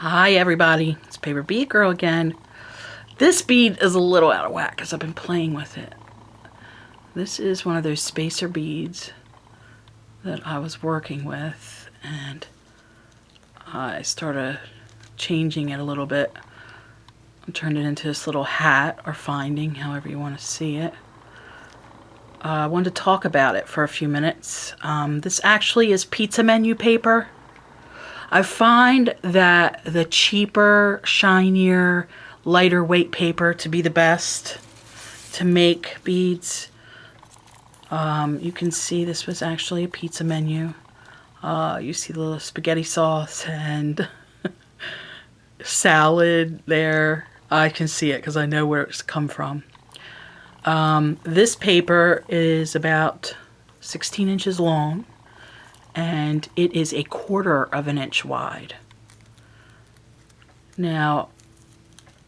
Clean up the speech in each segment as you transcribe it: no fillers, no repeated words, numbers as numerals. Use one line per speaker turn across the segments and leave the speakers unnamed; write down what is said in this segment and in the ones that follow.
Hi everybody, it's Paper Bead Girl again. This bead is a little out of whack because I've been playing with it. This is one of those spacer beads that I was working with, and I started changing it a little bit. I turned it into this little hat, or finding, however you want to see it. I wanted to talk about it for a few minutes. This actually is pizza menu paper. I find that the cheaper, shinier, lighter weight paper to be the best to make beads. You can see this was actually a pizza menu. You see the little spaghetti sauce and salad there. I can see it because I know where it's come from. This paper is about 16 inches long, and it is 1/4 of an inch wide. Now,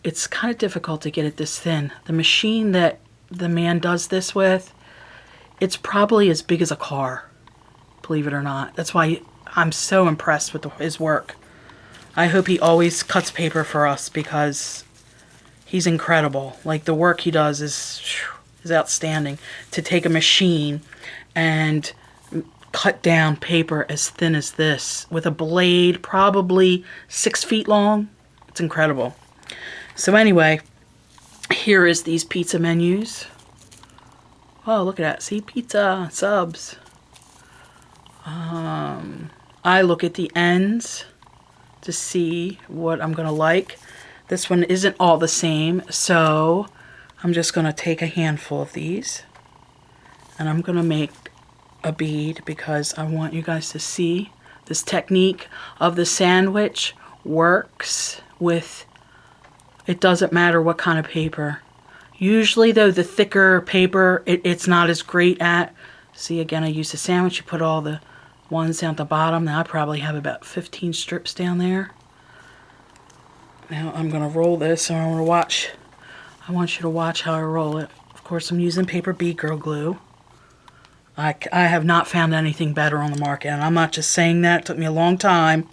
it's kind of difficult to get it this thin. The machine that the man does this with, it's probably as big as a car, believe it or not. That's why I'm so impressed with his work. I hope he always cuts paper for us because he's incredible. Like, the work he does is outstanding. To take a machine and cut down paper as thin as this with a blade probably 6 feet long. It's incredible. So anyway, here is these pizza menus. Oh, look at that. See, pizza, subs. I look at the ends to see what I'm going to like. This one isn't all the same, so I'm just going to take a handful of these, and I'm going to make a bead because I want you guys to see this technique of the sandwich works with, it doesn't matter what kind of paper. Usually though, the thicker paper, it's not as great at. See, again, I use the sandwich. You put all the ones down at the bottom. Now I probably have about 15 strips down there. Now I'm going to roll this, and I want you to watch how I roll it. Of course, I'm using Paper Bead Girl glue. I have not found anything better on the market, and I'm not just saying that. It took me a long time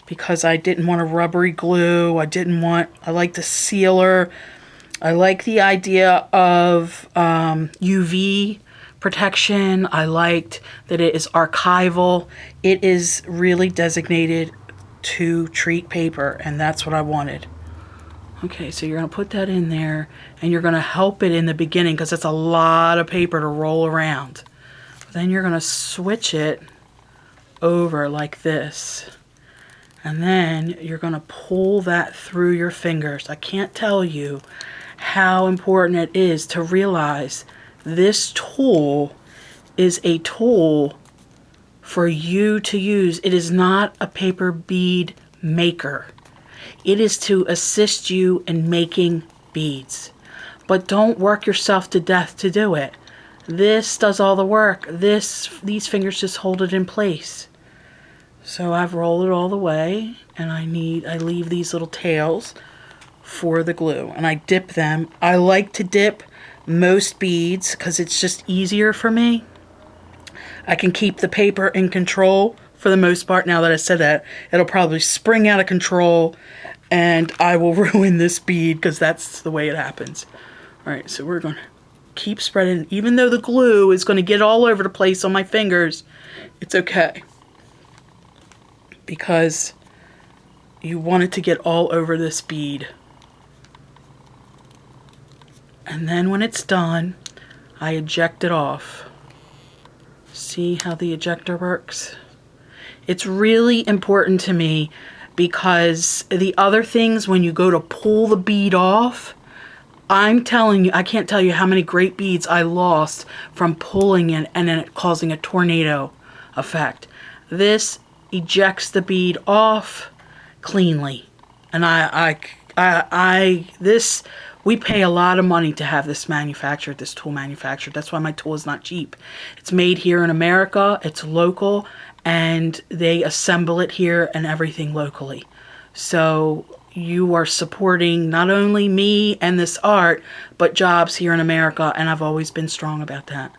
because I didn't want a rubbery glue. I like the sealer. I like the idea of UV protection. I liked that it is archival. It is really designated to treat paper, and that's what I wanted. Okay, so you're going to put that in there, and you're going to help it in the beginning because it's a lot of paper to roll around. Then you're going to switch it over like this, and then you're going to pull that through your fingers. I can't tell you how important it is to realize this tool is a tool for you to use. It is not a paper bead maker. It is to assist you in making beads. But don't work yourself to death to do it. This does all the work. These fingers just hold it in place. So I've rolled it all the way, and I leave these little tails for the glue, and I dip them. I like to dip most beads because it's just easier for me. I can keep the paper in control for the most part. Now that I said that, it'll probably spring out of control and I will ruin this bead because that's the way it happens. Alright, so we're going to keep spreading. Even though the glue is going to get all over the place on my fingers, it's okay, because you want it to get all over this bead. And then when it's done, I eject it off. See how the ejector works? It's really important to me because the other things, when you go to pull the bead off, I'm telling you, I can't tell you how many great beads I lost from pulling it and then it causing a tornado effect. This ejects the bead off cleanly. And we pay a lot of money to have this manufactured, this tool manufactured. That's why my tool is not cheap. It's made here in America, it's local, and they assemble it here and everything locally. So you are supporting not only me and this art, but jobs here in America, and I've always been strong about that.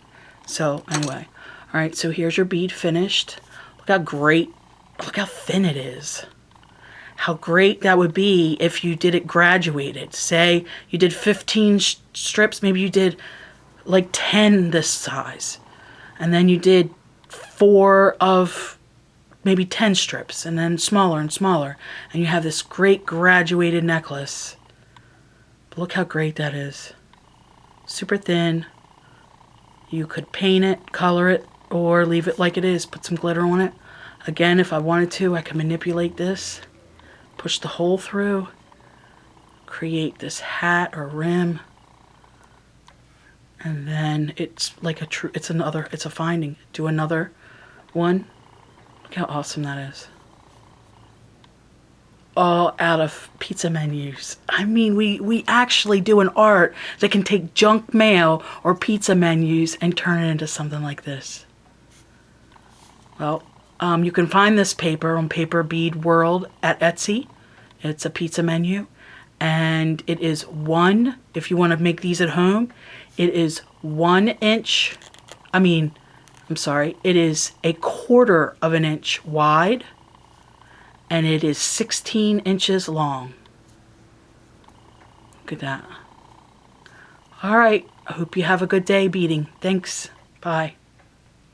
So anyway, all right, so here's your bead finished. Look how great, look how thin it is. how great that would be if you did it graduated. Say you did 15 strips, maybe you did like 10 this size, and then you did 4 of maybe 10 strips, and then smaller and smaller, and you have this great graduated necklace. But look how great that is. Super thin. You could paint it, color it, or leave it like it is, put some glitter on it. Again, if I wanted to, I can manipulate this, push the hole through, create this hat or rim, and then it's like it's a finding. Do another one. Look how awesome that is. All out of pizza menus. I mean, we actually do an art that can take junk mail or pizza menus and turn it into something like this. Well, you can find this paper on Paper Bead World at Etsy. It's a pizza menu, and it is if you want to make these at home, it is 1 inch, it is 1/4 of an inch wide, and it is 16 inches long. Look at that. All right, I hope you have a good day beading. Thanks. Bye.